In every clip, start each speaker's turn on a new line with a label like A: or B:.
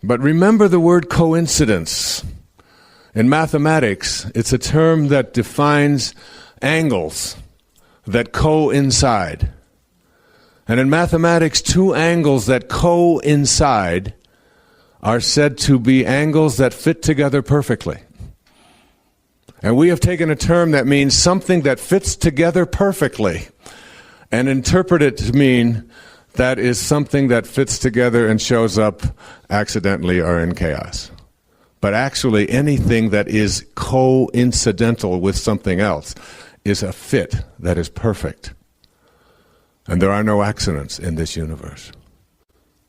A: But remember the word coincidence. In mathematics, it's a term that defines angles that coincide. And in mathematics, two angles that coincide are said to be angles that fit together perfectly. And we have taken a term that means something that fits together perfectly and interpret it to mean that is something that fits together and shows up accidentally or in chaos. But actually, anything that is coincidental with something else is a fit that is perfect. And there are no accidents in this universe.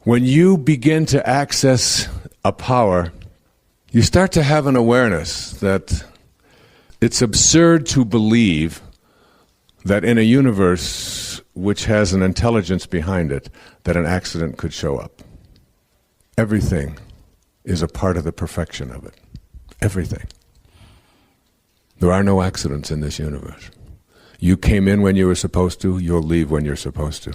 A: When you begin to access a power, you start to have an awareness that it's absurd to believe that in a universe which has an intelligence behind it, that an accident could show up. Everything is a part of the perfection of it. Everything. There are no accidents in this universe. You came in when you were supposed to, you'll leave when you're supposed to.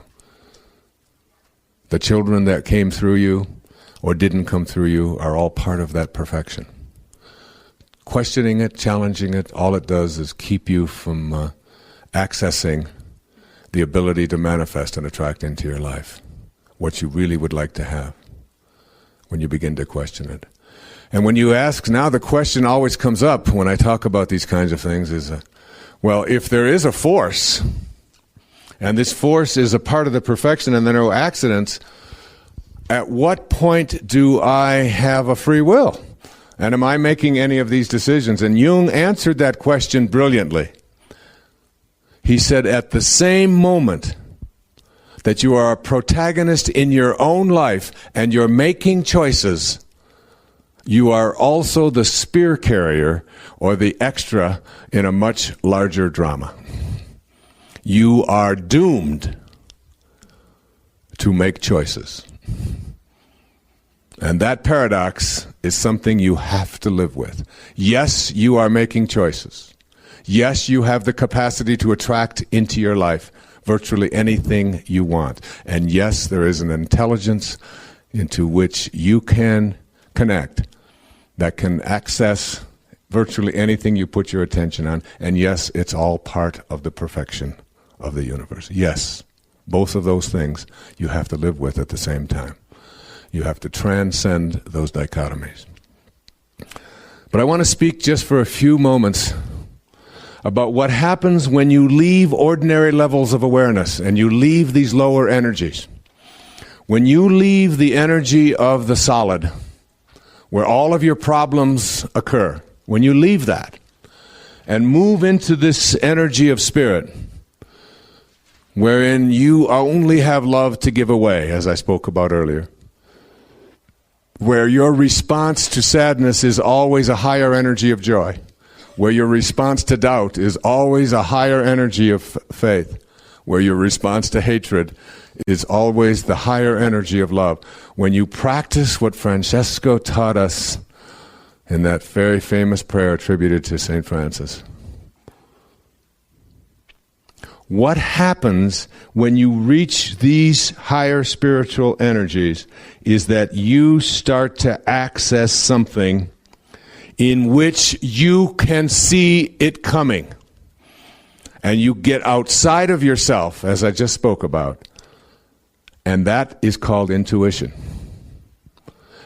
A: The children that came through you or didn't come through you are all part of that perfection. Questioning it, challenging it, all it does is keep you from accessing the ability to manifest and attract into your life what you really would like to have when you begin to question it. And when you ask, now the question always comes up when I talk about these kinds of things is, well, if there is a force, and this force is a part of the perfection and there are no accidents, at what point do I have a free will? And am I making any of these decisions? And Jung answered that question brilliantly. He said, at the same moment that you are a protagonist in your own life and you're making choices, you are also the spear carrier or the extra in a much larger drama. You are doomed to make choices. And that paradox is something you have to live with. Yes, you are making choices. Yes, you have the capacity to attract into your life virtually anything you want. And yes, there is an intelligence into which you can connect that can access virtually anything you put your attention on. And yes, it's all part of the perfection of the universe. Yes, both of those things you have to live with at the same time. You have to transcend those dichotomies. But I want to speak just for a few moments about what happens when you leave ordinary levels of awareness and you leave these lower energies. When you leave the energy of the solid, where all of your problems occur, when you leave that and move into this energy of spirit, wherein you only have love to give away, as I spoke about earlier, where your response to sadness is always a higher energy of joy, where your response to doubt is always a higher energy of faith, where your response to hatred is always the higher energy of love. When you practice what Francesco taught us in that very famous prayer attributed to St. Francis, what happens when you reach these higher spiritual energies is that you start to access something in which you can see it coming. And you get outside of yourself, as I just spoke about. And that is called intuition.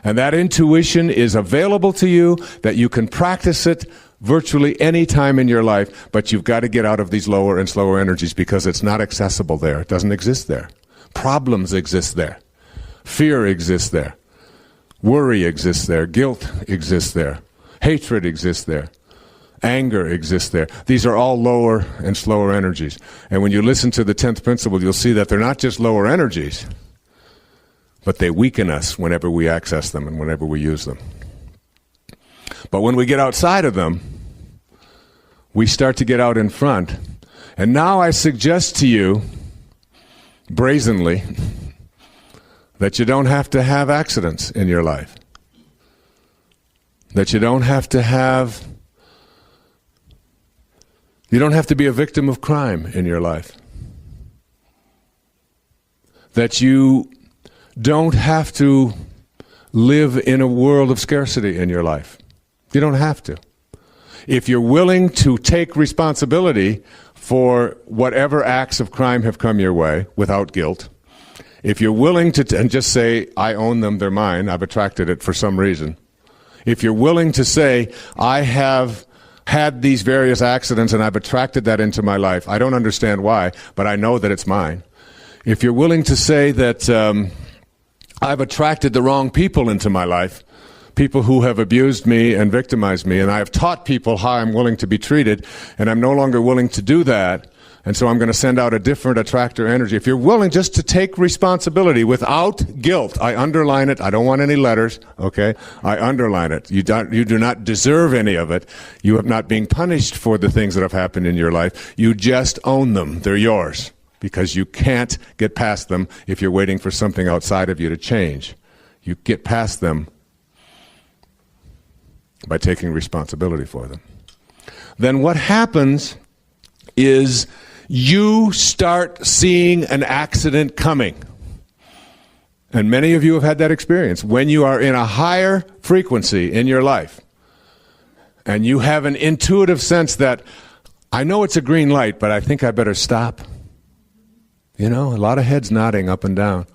A: And that intuition is available to you, that you can practice it virtually any time in your life, but you've got to get out of these lower and slower energies because it's not accessible there. It doesn't exist there. Problems exist there. Fear exists there. Worry exists there. Guilt exists there. Hatred exists there. Anger exists there. These are all lower and slower energies. And when you listen to the 10th principle, you'll see that they're not just lower energies, but they weaken us whenever we access them and whenever we use them. But when we get outside of them, we start to get out in front. And now I suggest to you, brazenly, that you don't have to have accidents in your life. That you don't have to be a victim of crime in your life. That you don't have to live in a world of scarcity in your life. You don't have to. If you're willing to take responsibility for whatever acts of crime have come your way without guilt, if you're willing to, and just say, I own them, they're mine, I've attracted it for some reason. If you're willing to say, I have had these various accidents and I've attracted that into my life, I don't understand why, but I know that it's mine. If you're willing to say that I've attracted the wrong people into my life, people who have abused me and victimized me, and I have taught people how I'm willing to be treated, and I'm no longer willing to do that, and so I'm going to send out a different attractor energy. If you're willing just to take responsibility without guilt, I underline it, I don't want any letters, okay? I underline it. You do not deserve any of it. You are not being punished for the things that have happened in your life. You just own them. They're yours, because you can't get past them if you're waiting for something outside of you to change. You get past them by taking responsibility for them. Then what happens is you start seeing an accident coming. And many of you have had that experience. When you are in a higher frequency in your life, and you have an intuitive sense that, I know it's a green light, but I think I better stop. You know, a lot of heads nodding up and down.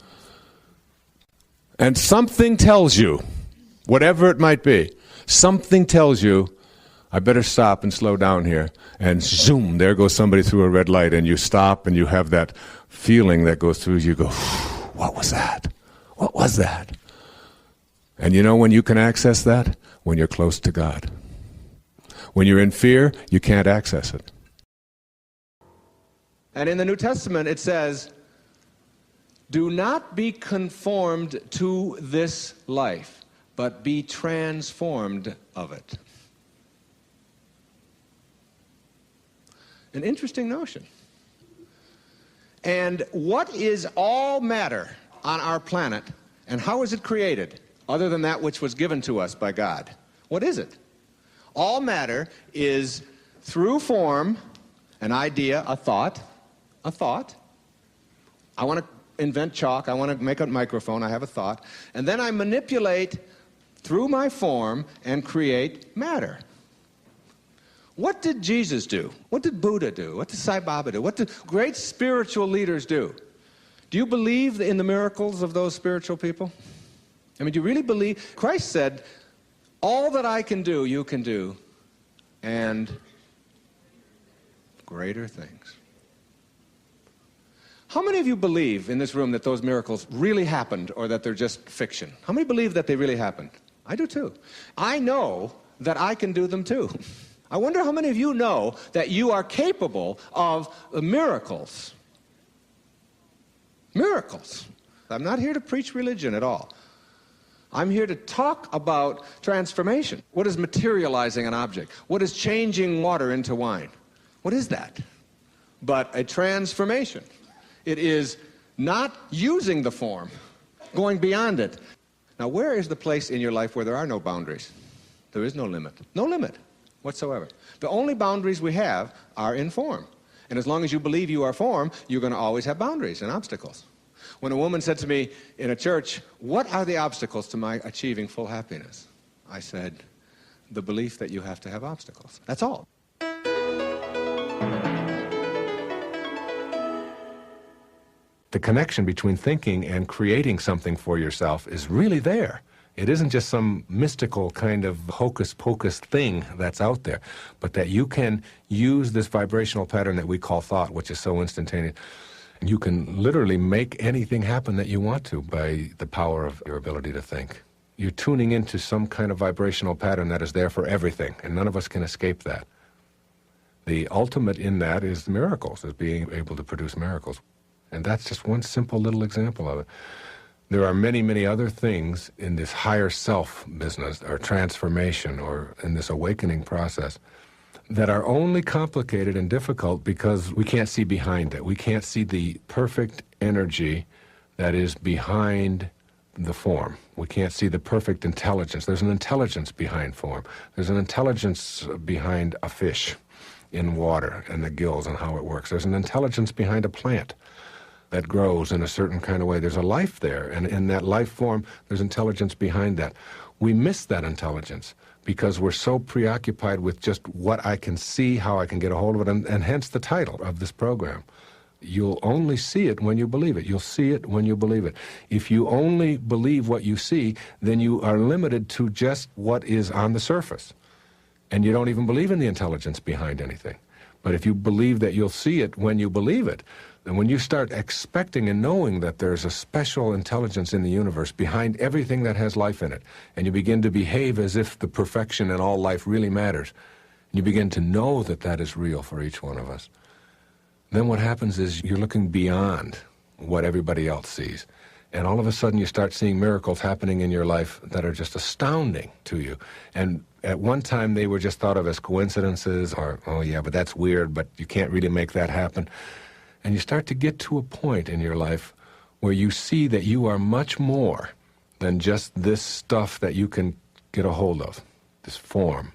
A: And something tells you, whatever it might be, something tells you, I better stop and slow down here. And zoom, there goes somebody through a red light, and you stop and you have that feeling that goes through you. Go, what was that? What was that? And you know when you can access that? When you're close to God. When you're in fear, you can't access it.
B: And in the New Testament it says, do not be conformed to this life, but be transformed of it. An interesting notion. And what is all matter on our planet, and how is it created, other than that which was given to us by God? What is it? All matter is through form, an idea, a thought. I want to invent chalk, I want to make a microphone, I have a thought, and then I manipulate through my form and create matter. What did Jesus do? What did Buddha do? What did Sai Baba do? What did great spiritual leaders do? Do you believe in the miracles of those spiritual people? I mean, do you really believe? Christ said, all that I can do, you can do, and greater things. How many of you believe in this room that those miracles really happened, or that they're just fiction? How many believe that they really happened? I do too. I know that I can do them too. I wonder how many of you know that you are capable of miracles. Miracles. I'm not here to preach religion at all. I'm here to talk about transformation. What is materializing an object? What is changing water into wine? What is that? But a transformation. It is not using the form, going beyond it. Now, where is the place in your life where there are no boundaries? There is no limit. No limit whatsoever. The only boundaries we have are in form. And as long as you believe you are form, you're going to always have boundaries and obstacles. When a woman said to me in a church, what are the obstacles to my achieving full happiness? I said, the belief that you have to have obstacles. That's all.
C: The connection between thinking and creating something for yourself is really there. It isn't just some mystical kind of hocus-pocus thing that's out there, but that you can use this vibrational pattern that we call thought, which is so instantaneous. You can literally make anything happen that you want to by the power of your ability to think. You're tuning into some kind of vibrational pattern that is there for everything, and none of us can escape that. The ultimate in that is miracles, is being able to produce miracles. And that's just one simple little example of it. There are many, many other things in this higher self business, or transformation, or in this awakening process, that are only complicated and difficult because we can't see behind it. We can't see the perfect energy that is behind the form. We can't see the perfect intelligence. There's an intelligence behind form. There's an intelligence behind a fish in water and the gills and how it works. There's an intelligence behind a plant. that grows in a certain kind of way. There's a life there, and in that life form, there's intelligence behind that. We miss that intelligence because we're so preoccupied with just what I can see, how I can get a hold of it, and hence the title of this program. You'll only see it when you believe it. You'll see it when you believe it. If you only believe what you see, then you are limited to just what is on the surface. And you don't even believe in the intelligence behind anything. But if you believe that you'll see it when you believe it, then when you start expecting and knowing that there's a special intelligence in the universe behind everything that has life in it, and you begin to behave as if the perfection in all life really matters, and you begin to know that that is real for each one of us, then what happens is you're looking beyond what everybody else sees. And all of a sudden you start seeing miracles happening in your life that are just astounding to you. And at one time they were just thought of as coincidences, or, oh yeah, but that's weird, but you can't really make that happen. And you start to get to a point in your life where you see that you are much more than just this stuff that you can get a hold of, this form,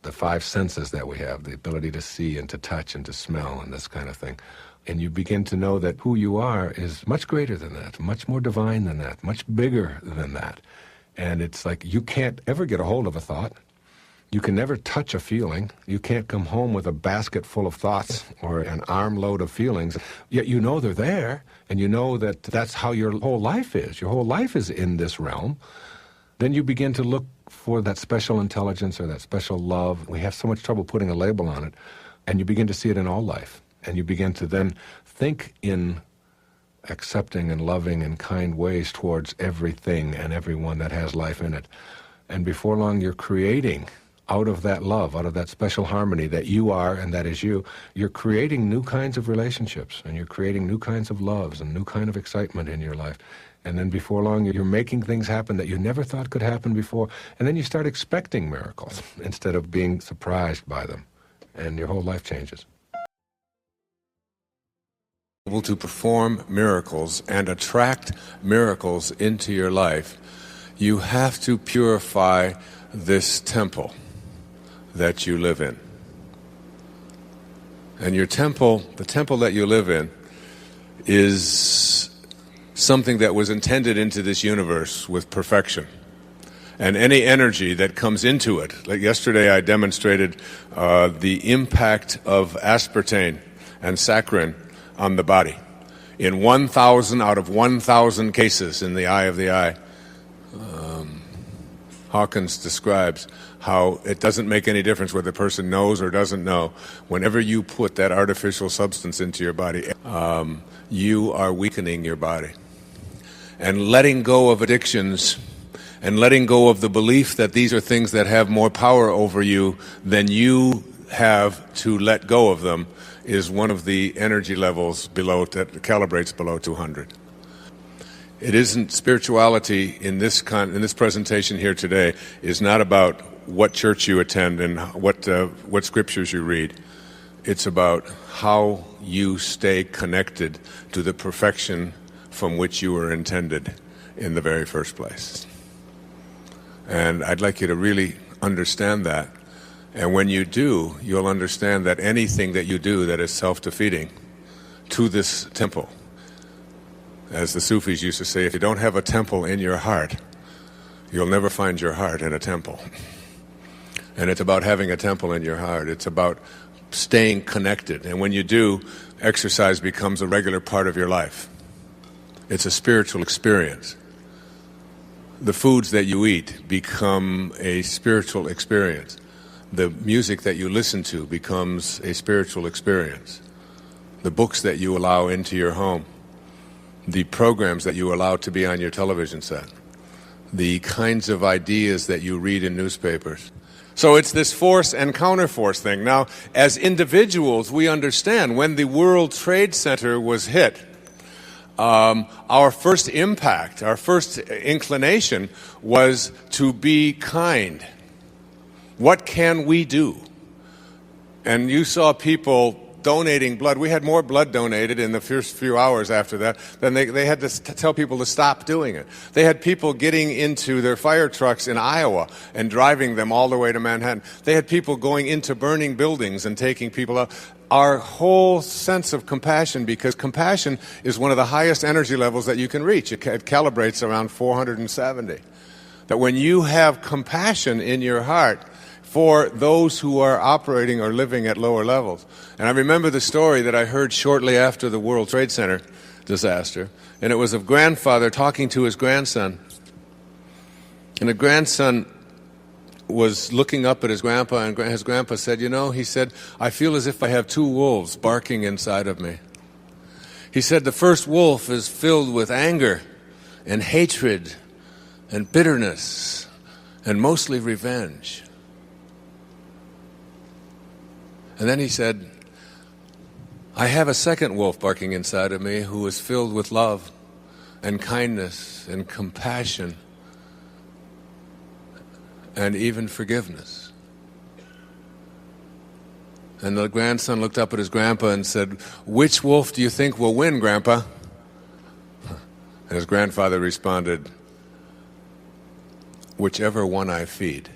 C: the five senses that we have, the ability to see and to touch and to smell and this kind of thing. And you begin to know that who you are is much greater than that, much more divine than that, much bigger than that. And it's like you can't ever get a hold of a thought. You can never touch a feeling. You can't come home with a basket full of thoughts or an armload of feelings. Yet you know they're there, and you know that that's how your whole life is. Your whole life is in this realm. Then you begin to look for that special intelligence or that special love. We have so much trouble putting a label on it. And you begin to see it in all life. And you begin to then think in accepting and loving and kind ways towards everything and everyone that has life in it. And before long, you're creating out of that love, out of that special harmony that you are and that is you, you're creating new kinds of relationships, and you're creating new kinds of loves and new kind of excitement in your life. And then before long, you're making things happen that you never thought could happen before. And then you start expecting miracles instead of being surprised by them. And your whole life changes.
A: Able to perform miracles and attract miracles into your life, you have to purify this temple that you live in. And your temple, the temple that you live in, is something that was intended into this universe with perfection. And any energy that comes into it, like yesterday I demonstrated the impact of aspartame and saccharin on the body. In 1,000 out of 1,000 cases in the eye of the eye, Hawkins describes how it doesn't make any difference whether the person knows or doesn't know. Whenever you put that artificial substance into your body, you are weakening your body. And letting go of addictions and letting go of the belief that these are things that have more power over you than you have to let go of them is one of the energy levels below that calibrates below 200. It isn't spirituality in this presentation here today is not about what church you attend and what scriptures you read. It's about how you stay connected to the perfection from which you were intended in the very first place. And I'd like you to really understand that. And when you do, you'll understand that anything that you do that is self-defeating to this temple, as the Sufis used to say, if you don't have a temple in your heart, you'll never find your heart in a temple. And it's about having a temple in your heart. It's about staying connected. And when you do, exercise becomes a regular part of your life. It's a spiritual experience. The foods that you eat become a spiritual experience. The music that you listen to becomes a spiritual experience. The books that you allow into your home, the programs that you allow to be on your television set, the kinds of ideas that you read in newspapers. So it's this force and counterforce thing. Now, as individuals, we understand when the World Trade Center was hit, our first impact, our first inclination was to be kind. What can we do? And you saw people donating blood. We had more blood donated in the first few hours after that. Then they had to tell people to stop doing it. They had people getting into their fire trucks in Iowa and driving them all the way to Manhattan. They had people going into burning buildings and taking people out. Our whole sense of compassion, because compassion is one of the highest energy levels that you can reach. It calibrates around 470. That when you have compassion in your heart for those who are operating or living at lower levels. And I remember the story that I heard shortly after the World Trade Center disaster, and it was of grandfather talking to his grandson. And the grandson was looking up at his grandpa, and his grandpa said, he said, I feel as if I have two wolves barking inside of me. He said, the first wolf is filled with anger and hatred and bitterness and mostly revenge. And then he said, I have a second wolf barking inside of me who is filled with love and kindness and compassion and even forgiveness. And the grandson looked up at his grandpa and said, which wolf do you think will win, Grandpa? And his grandfather responded, whichever one I feed.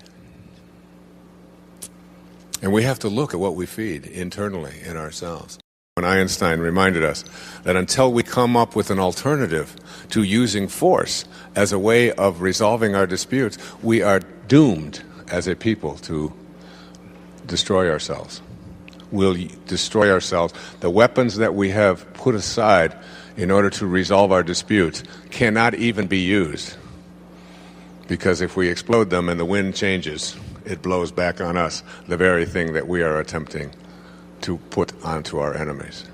A: And we have to look at what we feed internally in ourselves. When Einstein reminded us that until we come up with an alternative to using force as a way of resolving our disputes, we are doomed as a people to destroy ourselves. We'll destroy ourselves. The weapons that we have put aside in order to resolve our disputes cannot even be used. Because if we explode them and the wind changes, it blows back on us the very thing that we are attempting to put onto our enemies.